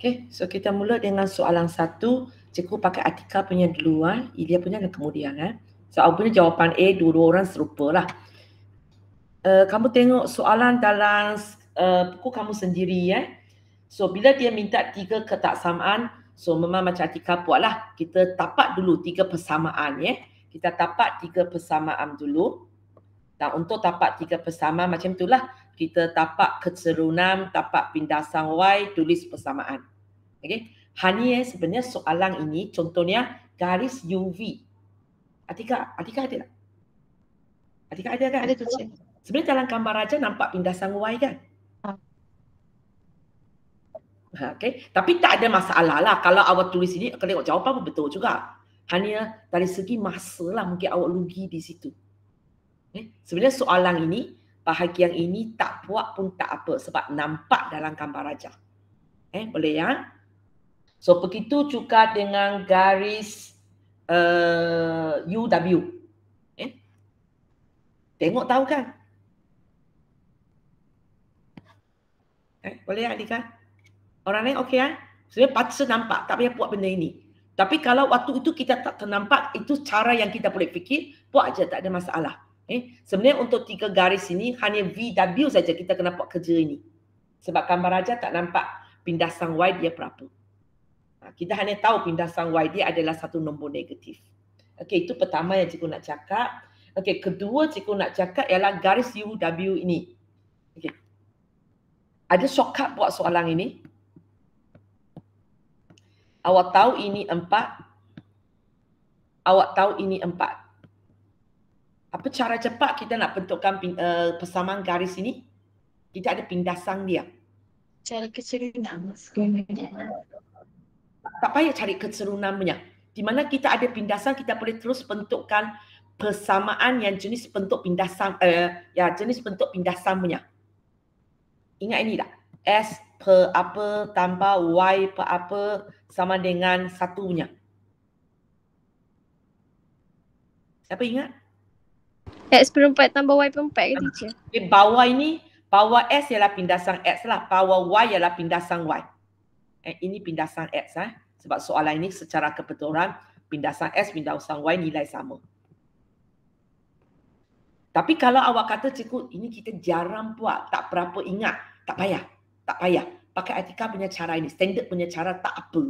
Okay, so kita mula dengan soalan 1. Cikgu pakai Atika punya dulu, Ilya punya dan kemudian. So, aku punya jawapan A, dua-dua orang serupa lah. Kamu tengok soalan dalam buku kamu sendiri. So, bila dia minta 3 ketaksamaan, so memang macam Atika buatlah. Kita tapak dulu 3 persamaan. Kita tapak 3 persamaan dulu. Dan untuk tapak 3 persamaan macam itulah. Kita tapak keturunan, tapak pindasan Y, tulis persamaan. Okay. Hanya sebenarnya soalan ini contohnya garis UV. Atika ada tak? Atika ada kan? Ada tu, Cik. Sebenarnya dalam gambar raja nampak pindasan Y kan? Okay. Tapi tak ada masalah lah. Kalau awak tulis ini, kalau tengok jawapan pun betul juga. Hanya dari segi masa lah mungkin awak rugi di situ. Sebenarnya soalan ini, bahagian ini tak buat pun tak apa. Sebab nampak dalam gambar raja. Boleh ya? So, begitu juga dengan garis UW. Tengok tahu kan? Boleh ya, Adika? Orang lain okey kan? Sebenarnya patut nampak, tak payah buat benda ini. Tapi kalau waktu itu kita tak ternampak, itu cara yang kita boleh fikir, buat aja, tak ada masalah. Sebenarnya untuk 3 garis ini, hanya VW saja kita kena buat kerja ini. Sebab gambar raja tak nampak pindasan Y dia berapa. Kita hanya tahu pindasan Y dia adalah satu nombor negatif. Okey, itu pertama yang cikgu nak cakap. Okey, kedua cikgu nak cakap ialah garis UW ini. Okey. Ada shortcut buat soalan ini. Awak tahu ini 4. Awak tahu ini 4. Apa cara cepat kita nak bentukkan persamaan garis ini? Kita ada pindasan dia. Cara keturunan. Tak payah cari keturunan punya. Di mana kita ada pindasan, kita boleh terus bentukkan persamaan yang jenis bentuk pindasan, jenis bentuk pindasan punya. Ingat ini tak? S per apa tambah Y per apa sama dengan 1 punya. Siapa ingat? X per 4 tambah Y per 4 ke, teacher? Bawah ini, bawah S ialah pindasan X lah. Bawah Y ialah pindasan Y. Ini pindasan X. Sebab soalan ini secara kebetulan pindasan S, pindasan Y nilai sama. Tapi kalau awak kata cikgu ini kita jarang buat, tak berapa ingat, tak payah. Tak payah. Pakai Atika punya cara ini, standard punya cara tak apa.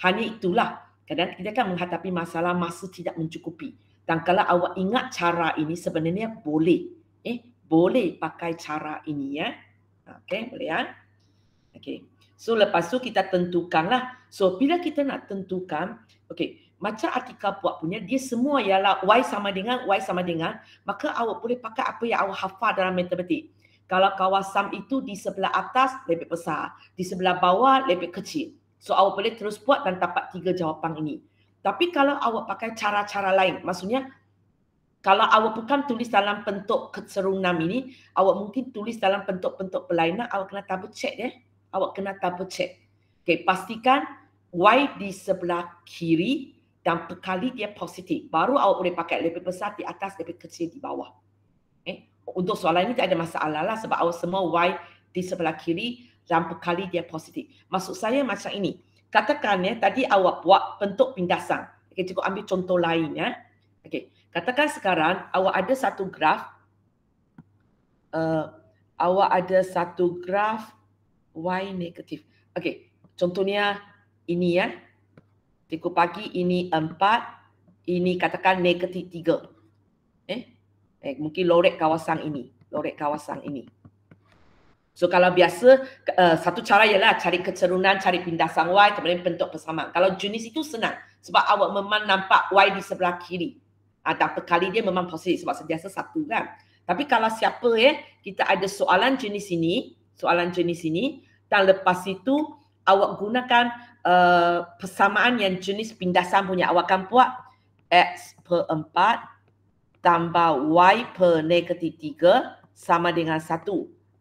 Hanya itulah. Kadang kita kan menghadapi masalah masa tidak mencukupi. Dan kalau awak ingat cara ini sebenarnya boleh. Boleh pakai cara ini ya. Okey, boleh ya? Okey. So lepas tu kita tentukanlah. So bila kita nak tentukan, okey, macam Atika buat punya, dia semua ialah Y sama dengan, maka awak boleh pakai apa yang awak hafal dalam matematik. Kalau kawasan itu di sebelah atas lebih besar, di sebelah bawah lebih kecil. So awak boleh terus buat dan dapat 3 jawapan ini. Tapi kalau awak pakai cara-cara lain, maksudnya kalau awak bukan tulis dalam bentuk keturunan ini, awak mungkin tulis dalam bentuk-bentuk perlainan, awak kena double check Awak kena double check. Okay, pastikan Y di sebelah kiri dan perkali dia positif. Baru awak boleh pakai lebih besar di atas, lebih kecil di bawah. Untuk soalan ini tak ada masalah lah sebab awak semua Y di sebelah kiri dan perkali dia positif. Maksud saya macam ini. Katakan tadi awak buat bentuk pindasan. Okay, cikgu ambil contoh lain ya. Okay, katakan sekarang awak ada satu graf. Awak ada satu graf Y negatif. Okey, contohnya ini ya. Cikgu bagi ini 4, ini katakan negatif 3. Mungkin lorek kawasan ini. So kalau biasa, satu cara ialah cari keturunan, cari pindasan Y, kemudian bentuk persamaan. Kalau jenis itu senang. Sebab awak memang nampak Y di sebelah kiri. Dan perkali dia memang positif sebab sentiasa 1 kan. Tapi kalau siapa kita ada soalan jenis ini, dan lepas itu awak gunakan persamaan yang jenis pindasan punya. Awak akan buat X per 4 tambah Y per negatif 3 sama dengan 1.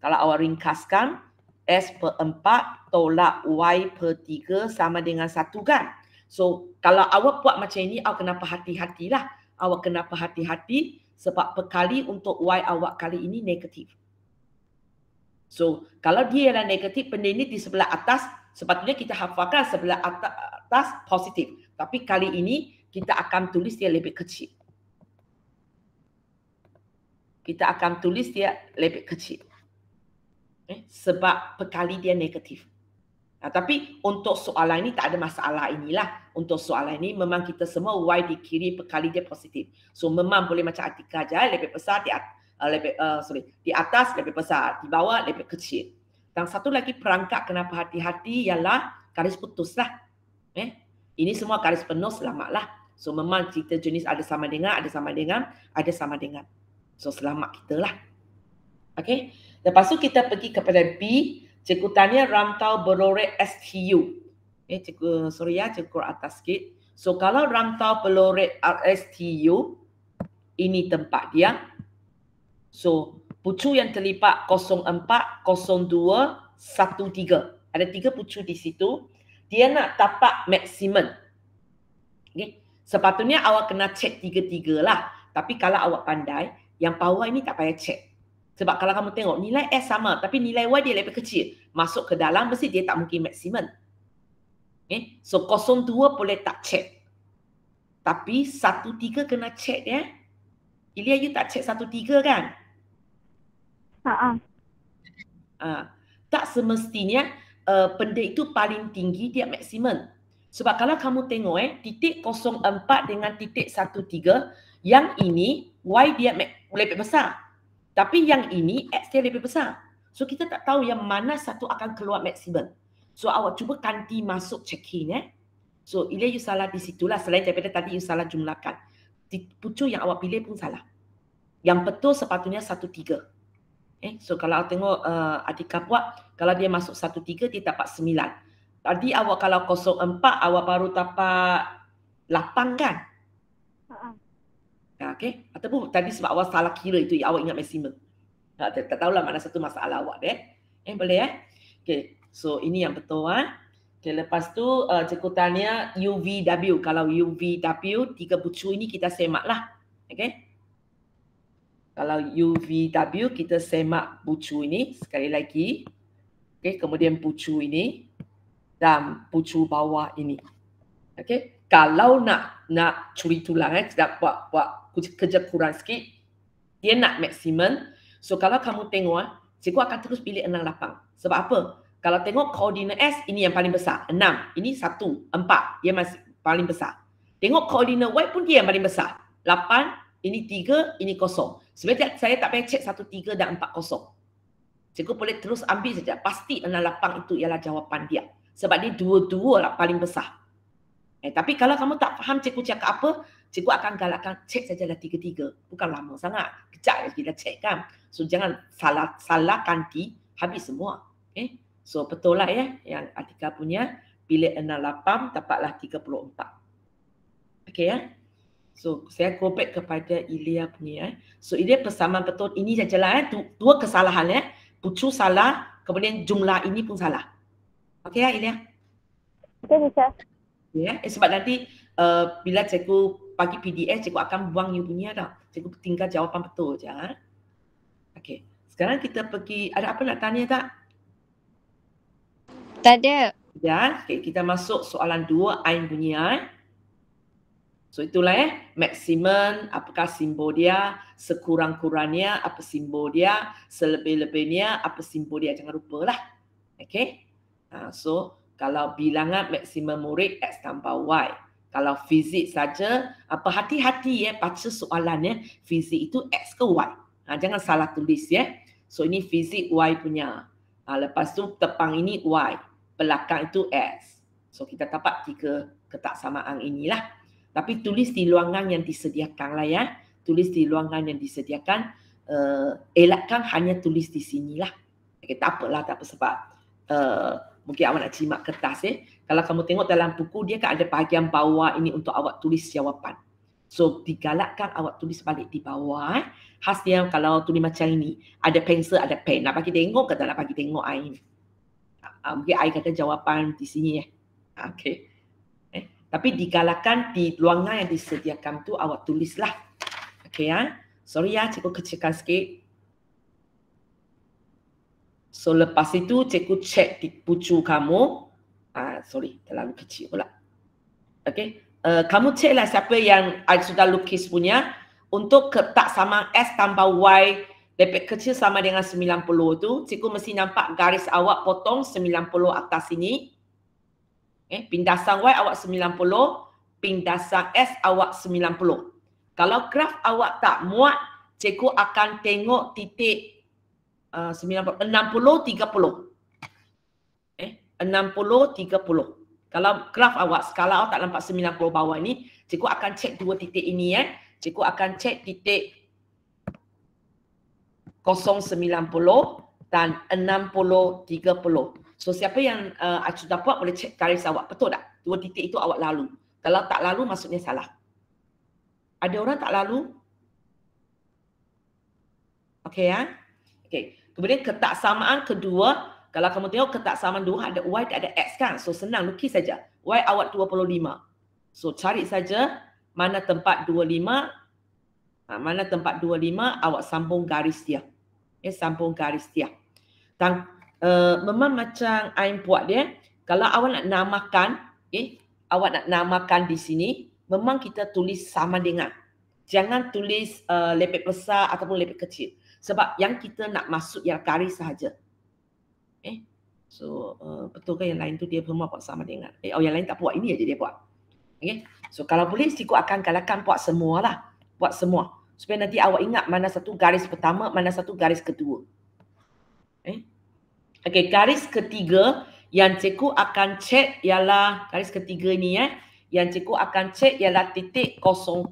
Kalau awak ringkaskan, S per 4 tolak Y per 3 sama dengan 1 kan. So kalau awak buat macam ini, awak kena hati-hatilah. Awak kena hati-hati sebab perkali untuk Y awak kali ini negatif. So, kalau dia ialah negatif, benda ini di sebelah atas, sepatutnya kita hafalkan sebelah atas positif. Tapi kali ini, kita akan tulis dia lebih kecil. Kita akan tulis dia lebih kecil. Sebab perkali dia negatif. Tapi untuk soalan ini tak ada masalah inilah. Untuk soalan ini memang kita semua Y di kiri perkali dia positif. So memang boleh macam Atika aja, lebih besar di atas lebih besar, di bawah lebih kecil. Dan satu lagi perangkat kenapa hati-hati ialah garis putus lah. Ini semua garis penuh selamatlah. So memang kita jenis ada sama dengan, ada sama dengan, ada sama dengan. So selamat kita lah. Okay. Lepas tu kita pergi kepada B. Cikgu tanya rantau berlorek STU. Cikgu, sorry ya, cikgu atas sikit. So kalau rantau berlorek STU, ini tempat dia. So pucu yang terlibat 04, 02, 13. Ada 3 pucu di situ. Dia nak dapat maksimum. Okay. Sepatutnya awak kena cek 3-3 lah. Tapi kalau awak pandai, yang bawah ini tak payah cek. Sebab kalau kamu tengok nilai S sama tapi nilai Y dia lebih kecil. Masuk ke dalam mesti dia tak mungkin maksimum. So 02 boleh tak cek. Tapi 13 kena cek ya. Ilya you tak cek 13 kan? Tak semestinya benda itu paling tinggi dia maksimum. Sebab kalau kamu tengok titik 04 dengan titik 13, yang ini Y dia lebih besar. Tapi yang ini X dia lebih besar. So kita tak tahu yang mana satu akan keluar maksimum. So awak cuba ganti masuk check-in So Ilya you salah di situlah. Selain daripada tadi you salah jumlahkan. Pucu yang awak pilih pun salah. Yang betul sepatutnya 13. So kalau awak tengok Atika buat, kalau dia masuk 13 dia dapat 9. Tadi awak kalau 04 awak baru dapat 8 kan? Okay. Ataupun tadi sebab awak salah kira itu, awak ingat maksimum. Tak tahulah mana satu masalah awak deh. Boleh Okay. So ini yang betul Okay. Lepas tu cikgu tanya UVW. Kalau UVW 3 pucu ini kita semak lah. Okay. Kalau UVW kita semak pucu ini sekali lagi. Okay. Kemudian pucu ini dan pucu bawah ini. Okay. Kalau nak curi tulang tidak buat kerja kurang sikit, dia nak maksimum. So kalau kamu tengok, cikgu akan terus pilih 68. Sebab apa? Kalau tengok koordinat S, ini yang paling besar. 6, ini 1, 4, dia masih paling besar. Tengok koordinat Y pun dia yang paling besar. 8, ini 3, ini 0. Sebenarnya saya tak payah cek 1, 3 dan 4, 0. Cikgu boleh terus ambil saja. Pasti 68 itu ialah jawapan dia. Sebab dia dua-dua lah paling besar. Tapi kalau kamu tak faham cikgu cakap apa, cikgu akan galakkan cek sajalah 3-3. Bukan lama sangat. Kejap kita cek kan. So jangan salah ganti, habis semua. So betul lah yang Atika punya. Pilih 68, dapatlah 34. Okay So saya go back kepada Ilya punya. So Ilya persamaan betul. Ini sajalah dua kesalahan Pucu salah, kemudian jumlah ini pun salah. Okay Ilya? Okay, teacher. Sebab nanti bila cikgu bagi PDF, cikgu akan buang you punya dah. Cikgu tinggal jawapan betul je. Okey. Sekarang kita pergi, ada apa nak tanya tak? Tak ada. Ya, okay, kita masuk soalan 2 Ain punya. So itulah maksimum, apakah simbol dia, sekurang-kurangnya apa simbol dia, selebih-lebihnya apa simbol dia, jangan lupalah. Okey. So kalau bilangan maksimum murid X tambah Y. Kalau fizik saja, apa hati-hati baca soalannya, fizik itu X ke Y. Jangan salah tulis So ini fizik Y punya. Lepas tu tepang ini Y. Belakang itu X. So kita dapat 3 ketaksamaan inilah. Tapi tulis di luangan yang disediakan lah Tulis di luangan yang disediakan. Elakkan hanya tulis di sinilah. Okay, tak apalah, tak apa sebab mungkin awak nak cimak kertas Kalau kamu tengok dalam buku dia kan ada bahagian bawah ini untuk awak tulis jawapan. So digalakkan awak tulis balik di bawah Khasnya kalau tulis macam ini, ada pensel, ada pen. Nak bagi tengok ke tak nak bagi tengok Ain? Mungkin Ain kata jawapan di sini Okey. Tapi digalakkan di luangan yang disediakan tu awak tulislah. Okey Sorry cikgu kecilkan sikit. So lepas itu cikgu cek di pucu kamu. Sorry, terlalu kecil pula. Okay. Kamu ceklah siapa yang sudah lukis punya. Untuk ketak sama S tambah Y lepet kecil sama dengan 90 tu, cikgu mesti nampak garis awak potong 90 atas sini. Pindasan Y awak 90, pindasan S awak 90. Kalau graf awak tak muat, cikgu akan tengok titik 60, 30. 60, 30. Kalau graf awak, skala awak tak nampak 90 bawah ni, cikgu akan cek dua titik ini. Cikgu akan cek titik 090 dan 60, 30. So siapa yang sudah buat boleh cek garis awak. Betul tak? Dua titik itu awak lalu. Kalau tak lalu maksudnya salah. Ada orang tak lalu? Okey ya? Okey. Kemudian ketaksamaan kedua, kalau kamu tengok ketaksamaan dua ada Y tak ada X kan? So senang lukis saja. Y awak 25. So cari saja mana tempat 25. Mana tempat 25 awak sambung garis dia. Sambung garis dia. Dan memang macam Ain buat dia, kalau awak nak namakan, awak nak namakan di sini, memang kita tulis sama dengan. Jangan tulis lepet besar ataupun lepet kecil. Sebab yang kita nak masuk ialah garis sahaja. So betul ke yang lain tu dia semua buat sama dengan. Yang lain tak buat, ini aja dia buat. So kalau boleh cikgu akan galakkan buat semua lah. Buat semua. Supaya nanti awak ingat mana satu garis pertama, mana satu garis kedua. Okey, garis ketiga yang cikgu akan cek ialah garis ketiga ni yang cikgu akan cek ialah titik 00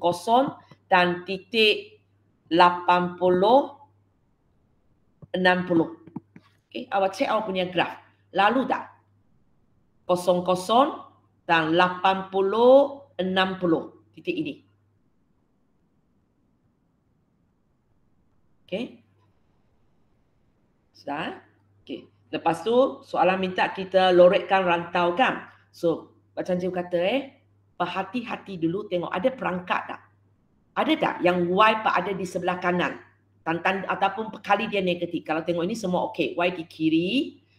dan titik 80, 60. Okey, awak cek awak punya graf. Lalu tak? 00 dan 80, 60 titik ini. Okey. Sudah? Okey. Lepas tu soalan minta kita loretkan rantau kan? So, macam cikgu kata berhati-hati dulu tengok ada perangkat tak? Ada tak yang Y ada di sebelah kanan? Ataupun kali dia negatif. Kalau tengok ini semua okey. Y di kiri,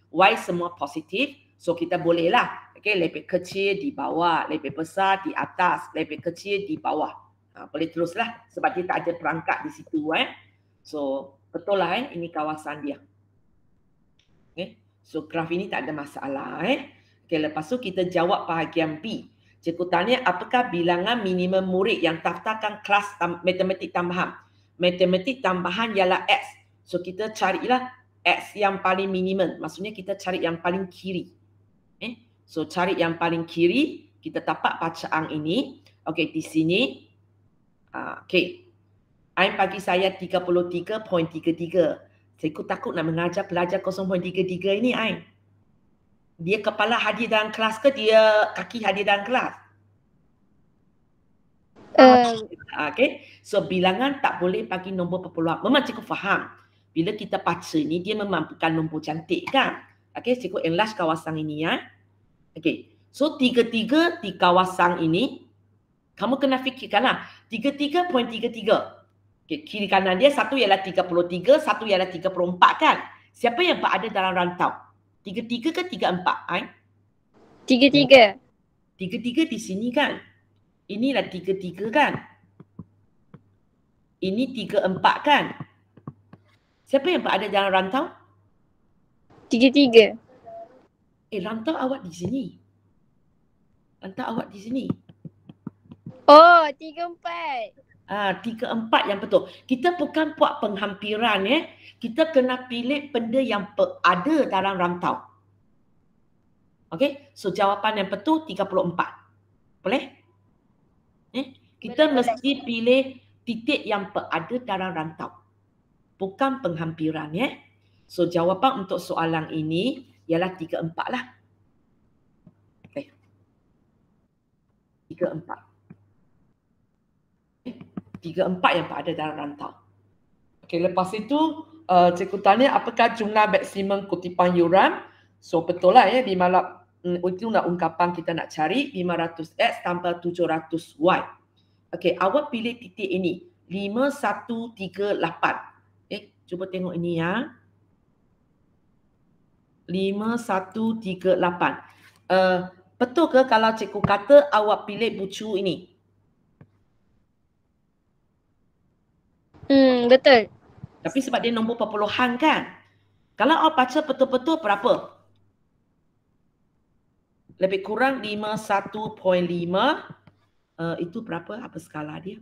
Y semua positif. So kita bolehlah. Okey, lepet kecil di bawah, lepet besar di atas, lepet kecil di bawah. Boleh teruslah sebab dia tak ada perangkat di situ So, betul lah ini kawasan dia. Okay. So, graf ini tak ada masalah Okay, lepas tu kita jawab bahagian B. Cikgu tanya, apakah bilangan minimum murid yang daftarkan kelas matematik tambahan? Matematik tambahan ialah X. So, kita carilah X yang paling minimum. Maksudnya kita cari yang paling kiri. So, cari yang paling kiri. Kita dapat bacaan ini. Okay, di sini. Okay. Ain bagi saya 33.33. Cikgu takut nak mengajar pelajar 0.33 ini Ain. Dia kepala hadir dalam kelas ke dia kaki hadir dalam kelas? Okay. So bilangan tak boleh bagi nombor perpuluhan. Memang cikgu faham. Bila kita baca ni dia memang bukan nombor cantik kan? Okay, cikgu enlarge kawasan ini Okay. So 33 di kawasan ini kamu kena fikirkanlah 33.33. Okay, kiri kanan dia satu ialah 33, satu ialah 34 kan? Siapa yang berada dalam rantau? 33 ke 34? 33. 33 di sini kan? Inilah 33 kan? Ini 34 kan? Siapa yang berada dalam rantau? 33. Rantau awak di sini. Rantau awak di sini. Oh, 34. 34 yang betul. Kita bukan buat penghampiran Kita kena pilih benda yang berada dalam rantau. Okey, so jawapan yang betul 34. Boleh? Kita mesti pilih titik yang berada dalam rantau. Bukan penghampiran So jawapan untuk soalan ini ialah 34 lah. Okey. 34. 34 yang berada dalam rantau. Okey, lepas itu cikgu tanya apakah jumlah maksimum kutipan yuran? So betul lah itu nak ungkapan kita nak cari 500X tambah 700Y. Okey, awak pilih titik ini 5138. Cuba tengok ini 5138. Betul ke kalau cikgu kata awak pilih bucu ini? Betul. Tapi sebab dia nombor perpuluhan kan? Kalau awak baca betul-betul berapa? Lebih kurang 51.5. Itu berapa? Apa skala dia?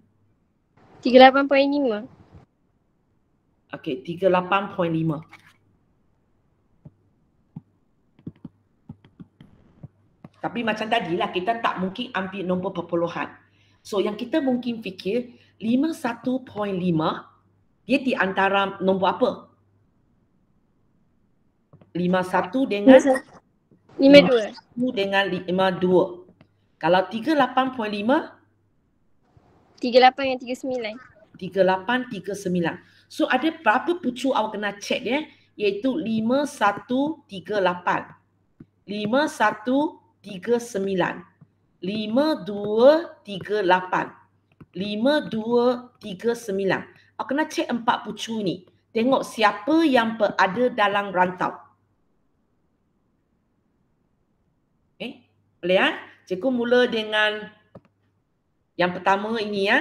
38.5. Okey, 38.5. Tapi macam tadilah, kita tak mungkin ambil nombor perpuluhan. So yang kita mungkin fikir 51.5 dia di antara nombor apa? 51 dengan 52. 51 dengan 52. Kalau 38.5 38 yang 39. 3839. So ada berapa pucuk awak kena check dia? Iaitu 5138, 5139, 5238, 5239. Awak kena check 4 pucuk ni. Tengok siapa yang berada dalam rantau. Boleh ya? Cikgu mula dengan yang pertama ini ya.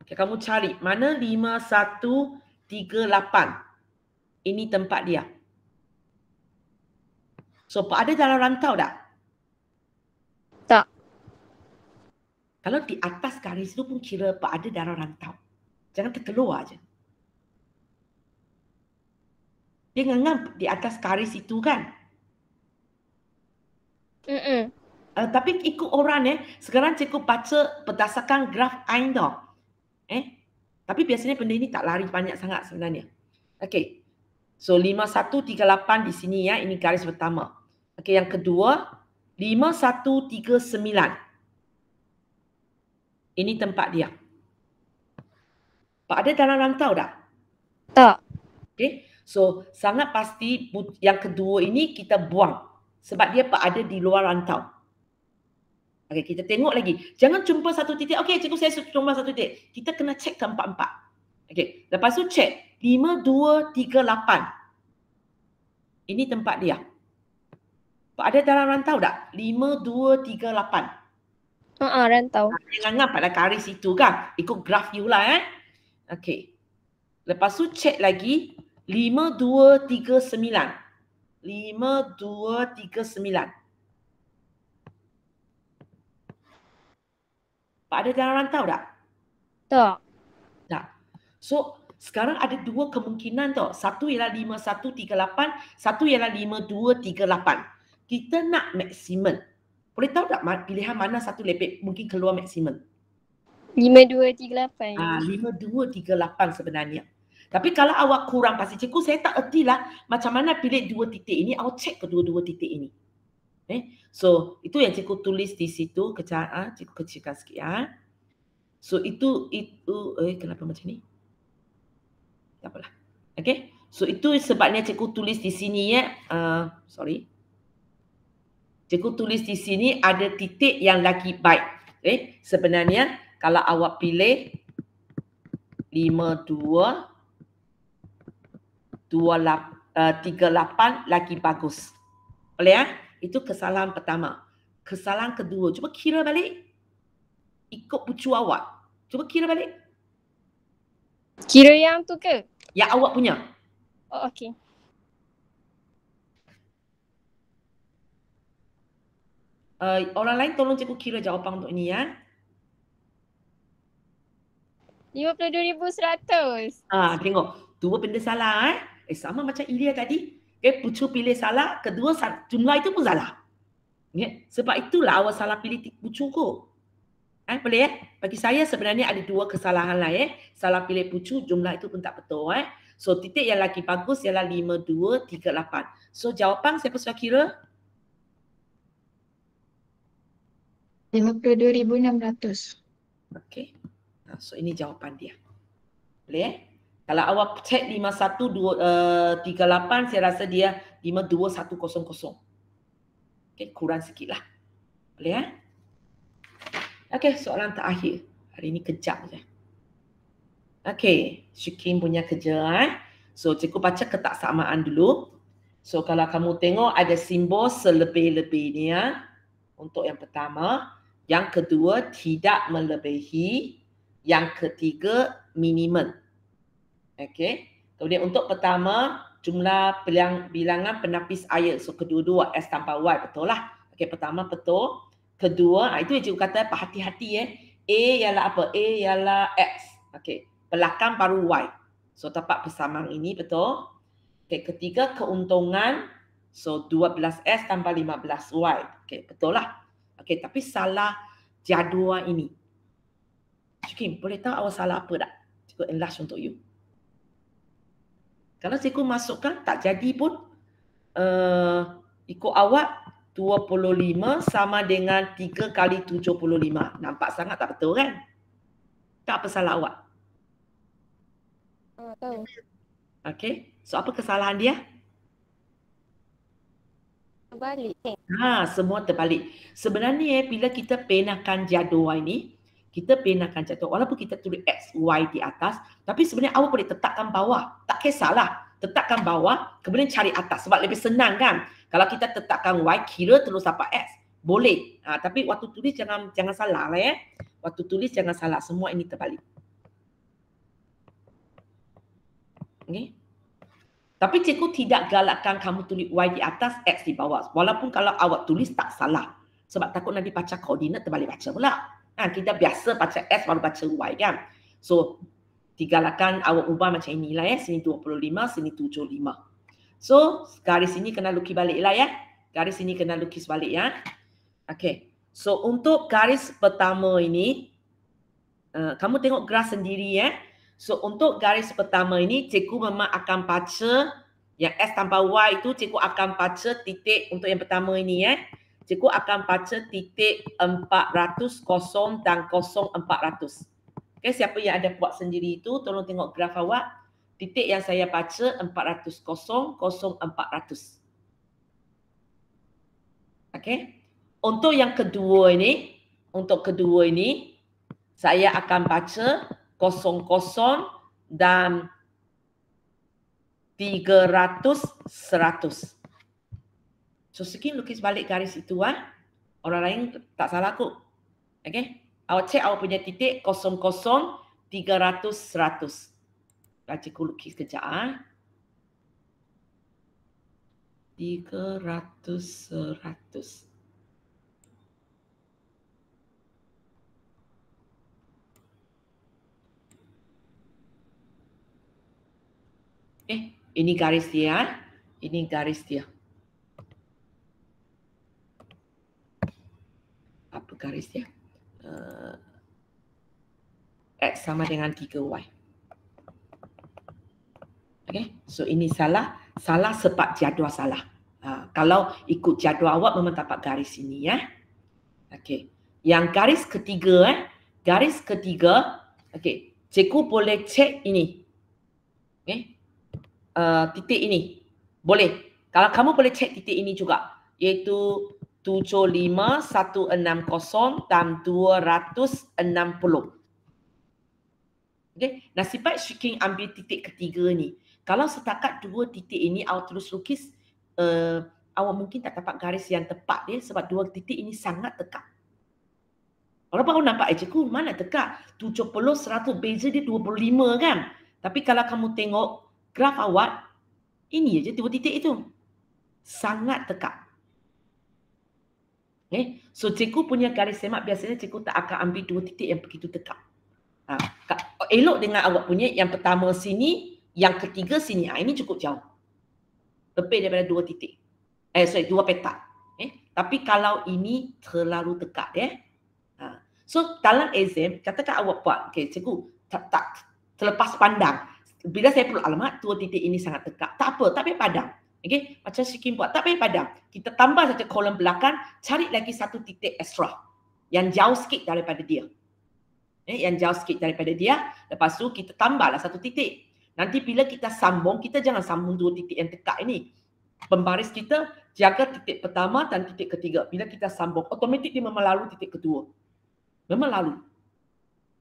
Kamu cari mana 5138. Ini tempat dia. So, ada dalam rantau tak? Tak. Kalau di atas garis itu pun kira ada dalam rantau. Jangan terkeluar aja. Dia ngangam di atas garis itu kan? Tapi ikut orang sekarang cikgu baca berdasarkan graf Ain tau. Tapi biasanya benda ini tak lari banyak sangat sebenarnya. Okey. So 5138 di sini ya, ini garis pertama. Okey, yang kedua 5139. Ini tempat dia. Ada dalam rantau tak? Tak. Okey. So sangat pasti yang kedua ini kita buang sebab dia ada di luar rantau. Okey, kita tengok lagi. Jangan jumpa satu titik. Okey, cikgu saya jumpa satu titik. Kita kena cek ke empat-empat. Okey, lepas tu cek 5238. Ini tempat dia. Ada dalam rantau tak? 5238. Rantau. Jangan pada garis itu kan. Ikut graf you lah Okey. Lepas tu cek lagi 5239. 5239. Ada dalam rantau tak? Tak. Tak. So, sekarang ada dua kemungkinan tau. Satu ialah 5138, satu ialah 5238. Kita nak maksimum. Boleh tahu tak pilihan mana satu lebih mungkin keluar maksimum? 5238. 5238 sebenarnya. Tapi kalau awak kurang, pasti cikgu saya tak erti lah macam mana pilih dua titik ini, awak cek kedua-dua titik ini. So, itu yang cikgu tulis di situ. Cikgu kecilkan sikit ya. So, itu kenapa macam ni? Tak apalah. Okay. So, itu sebabnya cikgu tulis di sini ya. Sorry. Cikgu tulis di sini ada titik yang lagi baik. Sebenarnya, kalau awak pilih 5238 lagi bagus. Boleh ya? Itu kesalahan pertama. Kesalahan kedua, cuba kira balik. Ikut pucu awak. Cuba kira balik. Kira yang tu ke? Yang awak punya. Oh, okey. Orang lain tolong cikgu kira jawapan untuk ini ya. 52,100. Tengok. Dua benda salah sama macam Ilya tadi. Pucu pilih salah, kedua jumlah itu pun salah. Sebab itulah awak salah pilih pucu ko. Boleh ya? Bagi saya sebenarnya ada dua kesalahan lah Salah pilih pucu, jumlah itu pun tak betul So titik yang lagi bagus ialah 5238. So jawapan siapa sudah kira? 52,600. Okey. So ini jawapan dia. Boleh Kalau awak cek 5138, saya rasa dia 52100. Okey, kurang sikit lah. Boleh Okey, soalan terakhir. Hari ini kejap je. Okey, Syikin punya kerja So, cikgu baca ketaksamaan dulu. So kalau kamu tengok ada simbol selebih-lebihnya untuk yang pertama, yang kedua tidak melebihi, yang ketiga minimum. Okey. Kemudian untuk pertama jumlah bilangan penapis air. So kedua-dua S tanpa Y betul lah. Okey, pertama betul. Kedua, itu yang cikgu kata hati-hati A ialah apa? A ialah X. Okey. Belakang baru Y. So tapak persamaan ini betul. Okey, ketiga keuntungan. So 12S tambah 15Y. Okey, betul lah. Okey, tapi salah jadual ini. Cikgu, boleh tahu awak salah apa tak? Cikgu enlarge untuk you. Kalau cikgu masukkan tak jadi pun ikut awak 25 sama dengan 3 kali 75. Nampak sangat tak betul kan? Tak apa salah awak? Tahu. Okey. So apa kesalahan dia? Terbalik. Semua terbalik. Sebenarnya bila kita penakan jadual ini, kita penakan jadual walaupun kita tulis X, Y di atas, tapi sebenarnya awak boleh tetapkan bawah. Tak kisahlah. Tetapkan bawah, kemudian cari atas. Sebab lebih senang kan? Kalau kita tetapkan Y, kira terus dapat X. Boleh. Tapi waktu tulis jangan salah lah . Waktu tulis jangan salah. Semua ini terbalik. Okay. Tapi cikgu tidak galakkan kamu tulis Y di atas, X di bawah. Walaupun kalau awak tulis tak salah. Sebab takut nanti baca koordinat terbalik baca pula. Kita biasa baca S baru baca Y kan. So, digalakkan awak ubah macam inilah Sini 25, sini 75. So, garis ini kena lukis balik lah Garis ini kena lukis balik Okay. So, untuk garis pertama ini, kamu tengok graf sendiri So, untuk garis pertama ini, cikgu memang akan baca yang S tanpa Y itu, cikgu akan baca titik untuk yang pertama ini Cikgu akan baca titik 400, 0 dan 0400. Okay, siapa yang ada buat sendiri itu, tolong tengok graf awak. Titik yang saya baca 400, 0, 0400. Okay. Untuk yang kedua ini, saya akan baca 00 dan 300, 100. So, sikit lukis balik garis itu Orang lain tak salah kok. Okay. Awak cek awak punya titik 00, 300, 100. Cikgu lukis kejap 300, 100. Ini garis dia. Ini garis dia. Apa garis dia? X sama dengan 3Y. Okay. So ini salah sebab jadual salah. Kalau ikut jadual awak memang dapat garis ini Okay. Yang garis ketiga okay. Cikgu boleh cek ini. Okay. Titik ini. Boleh. Kalau kamu boleh cek titik ini juga. Iaitu 75, 160 dan 260. Okay. Nasib baik Syiking ambil titik ketiga ni. Kalau setakat dua titik ini awak terus lukis, awak mungkin tak dapat garis yang tepat dia sebab dua titik ini sangat dekat. Walaupun awak nampak cikgu mana dekat? 70, 100, beza dia 25 kan? Tapi kalau kamu tengok graf awak, ini aja dua titik itu. Sangat dekat. Okay. So cikgu punya garis semak biasanya cikgu tak akan ambil dua titik yang begitu dekat. Elok dengan awak punya yang pertama sini, yang ketiga sini. Ini cukup jauh. Lebih daripada dua titik. Dua petak. Tapi kalau ini terlalu dekat So dalam exam, katakan awak buat, cikgu tak terlepas pandang. Bila saya perlu alamat, dua titik ini sangat dekat. Tak apa, tak payah padang. Okay? Macam Syiking buat, tak payah padang. Kita tambah saja kolom belakang, cari lagi satu titik extra. Yang jauh sikit daripada dia. Yang jauh sikit daripada dia. Lepas tu kita tambahlah satu titik. Nanti bila kita sambung, kita jangan sambung dua titik yang dekat ini. Pembaris kita jaga titik pertama dan titik ketiga. Bila kita sambung, otomatik dia memang lalu titik kedua. Memang lalu.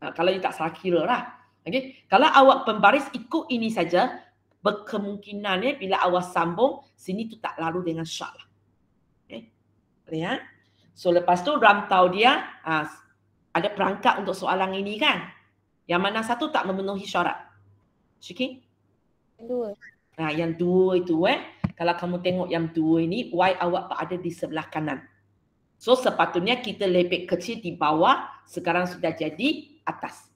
Kalau you tak salah kira lah. Okay? Kalau awak pembaris ikut ini saja, berkemungkinan bila awak sambung, sini tu tak lalu dengan syak lah. Boleh ya? So lepas tu rantau dia, ada perangkat untuk soalan ini kan? Yang mana satu tak memenuhi syarat? Syiki? Dua. Yang dua itu kalau kamu tengok yang dua ini, Y awak ada di sebelah kanan. So sepatutnya kita lepek kecil di bawah, sekarang sudah jadi atas.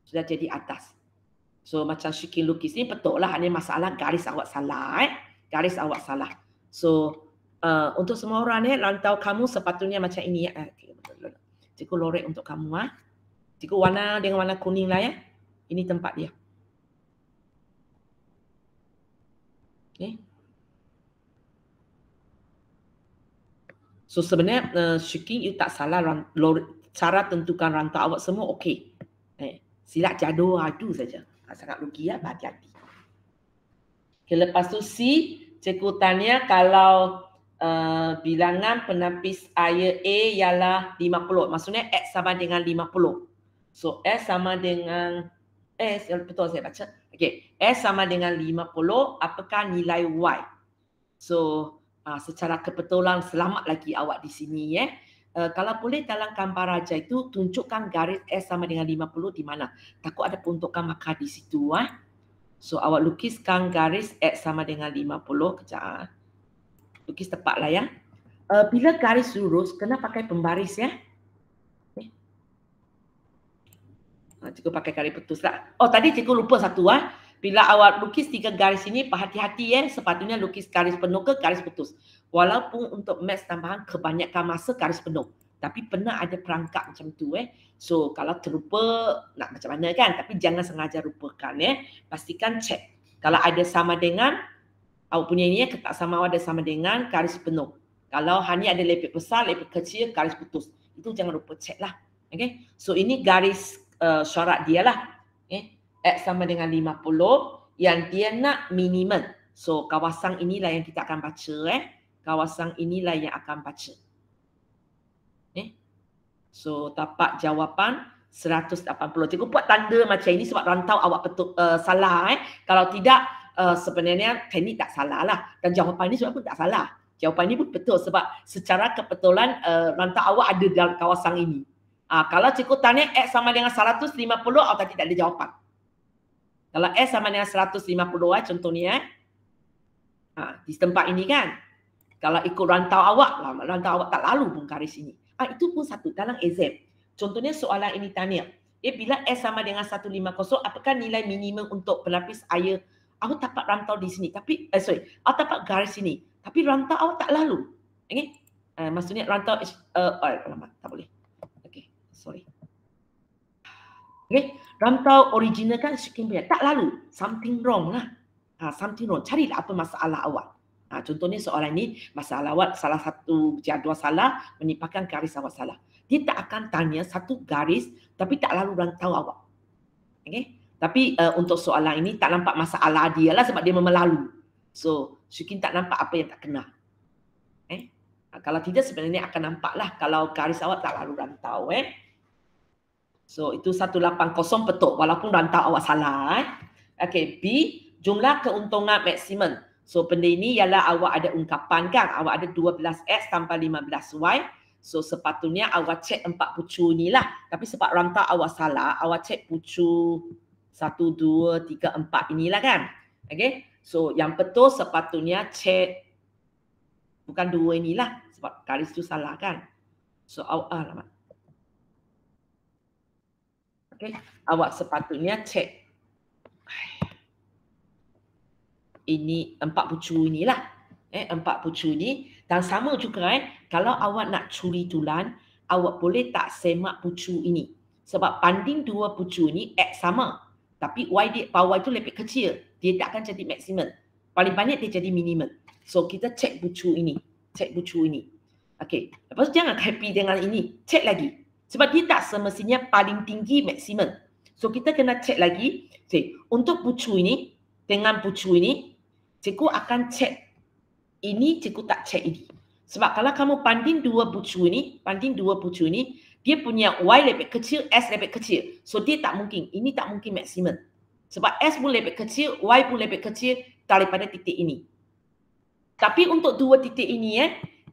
Sudah jadi atas. So macam Syiki lukis ni betul lah, hanya masalah garis awak salah. Garis awak salah. So untuk semua orang rantau kamu sepatutnya macam ini ya. Cikgu lorek untuk kamu Cikgu warna dengan warna kuning lah ya. Ini tempat dia. So sebenarnya Syiki you tak salah, cara tentukan rantau awak semua okey. Silap jaduh adu saja. Sangat rugi ya, hati-hati. Okay, lepas tu C, cikgu tanya kalau bilangan penapis air A ialah 50. Maksudnya X sama dengan 50. So S sama dengan betul saya baca. Okey, S sama dengan 50, apakah nilai Y? So secara kebetulan selamat lagi awak di sini kalau boleh dalam gambar raja itu tunjukkan garis S sama dengan 50 di mana. Takut ada peruntukan markah di situ So awak lukiskan garis X sama dengan 50. Kejap. Lukis tepat lah ya. Bila garis lurus kena pakai pembaris ya. Cikgu pakai garis putus lah. Oh tadi cikgu lupa satu Bila awak lukis 3 garis ini, hati-hati sepatutnya lukis garis penuh ke garis putus. Walaupun untuk maths tambahan kebanyakan masa garis penuh. Tapi pernah ada perangkap macam tu So kalau terlupa nak macam mana kan. Tapi jangan sengaja lupakan Pastikan cek. Kalau ada sama dengan, awak punya ini ketak sama ada sama dengan garis penuh. Kalau hanya ada lepek besar, lepek kecil, garis putus. Itu jangan lupa cek lah. Okay? So ini garis syarat dia lah. X sama dengan 50 yang dia nak minimum. So kawasan inilah yang kita akan baca Kawasan inilah yang akan baca. So dapat jawapan 180. Cikgu buat tanda macam ini sebab rantau awak betul salah Kalau tidak sebenarnya teknik tak salah lah. Dan jawapan ini sebenarnya pun tak salah. Jawapan ini pun betul sebab secara kebetulan rantau awak ada dalam kawasan ini. Kalau cikgu tanya X sama dengan 150, awak tidak ada jawapan. Kalau S sama dengan 150 contohnya di tempat ini kan. Kalau ikut rantau awak tak lalu pun garis ini. Itu pun satu dalam exam. Contohnya soalan ini tanya, bila S sama dengan 150, apakah nilai minimum untuk pelapis air? Awak dapat rantau di sini, tapi awak dapat garis ini, tapi rantau awak tak lalu. Maksudnya rantau tak boleh. Sorry. Rantau original kan Syiki punya tak lalu, something wrong lah. Something wrong. Carilah apa masalah awak. Contohnya soalan ini masalah awak salah satu jadual salah, menimpakan garis awak salah. Dia tak akan tanya satu garis tapi tak lalu rantau awak. Tapi untuk soalan ini tak nampak masalah dia lah sebab dia memang lalu. So Syiki tak nampak apa yang tak kena. Kalau tidak sebenarnya akan nampak lah kalau garis awak tak lalu rantau. So itu 180 betul walaupun rantau awak salah. Okay, B, jumlah keuntungan maksimum. So benda ini ialah awak ada ungkapan kan, awak ada 12X tambah 15Y. So sepatutnya awak cek 4 pucu inilah. Tapi sebab rantau awak salah, awak cek pucu 1, 2, 3, 4 inilah kan. Okay, so yang betul sepatutnya cek bukan 2 inilah sebab garis tu salah kan. So awak Okay. Awak sepatutnya cek ini 4 pucu inilah. 4 pucu ini. Dan sama juga kalau awak nak curi tulan, awak boleh tak semak pucu ini. Sebab banding 2 pucu ini X sama. Tapi Y dia power itu lebih kecil. Dia tak akan jadi maksimum. Paling banyak dia jadi minimum. So kita cek pucu ini. Cek pucu ini. Okay. Lepas tu jangan happy dengan ini. Cek lagi. Sebab dia tak semestinya paling tinggi maksimum. So kita kena cek lagi. Untuk pucu ini dengan pucu ini, cikgu akan cek ini, cikgu tak cek ini. Sebab kalau kamu banding 2 pucu ini, dia punya Y lebih kecil, S lebih kecil. So dia tak mungkin. Ini tak mungkin maksimum. Sebab S pun lebih kecil, Y pun lebih kecil daripada titik ini. Tapi untuk dua titik ini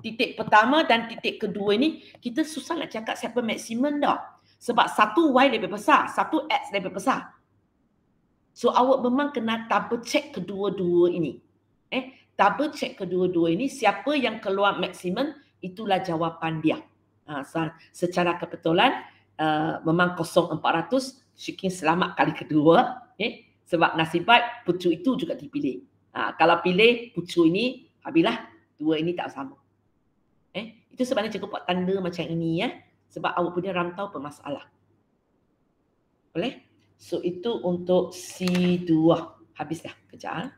titik pertama dan titik kedua ini, kita susah nak cakap siapa maksimum dah. Sebab satu Y lebih besar, satu X lebih besar. So awak memang kena double check kedua-dua ini. Double check kedua-dua ini, siapa yang keluar maksimum, itulah jawapan dia. Secara kebetulan, memang 0400, Syikin selamat kali kedua. Sebab nasib baik pucu itu juga dipilih. Kalau pilih pucu ini, habislah dua ini tak sama. Itu sebabnya cikgu buat tanda macam ini sebab awak punya rantau bermasalah. Boleh? So itu untuk C2. Habis dah. Kejap.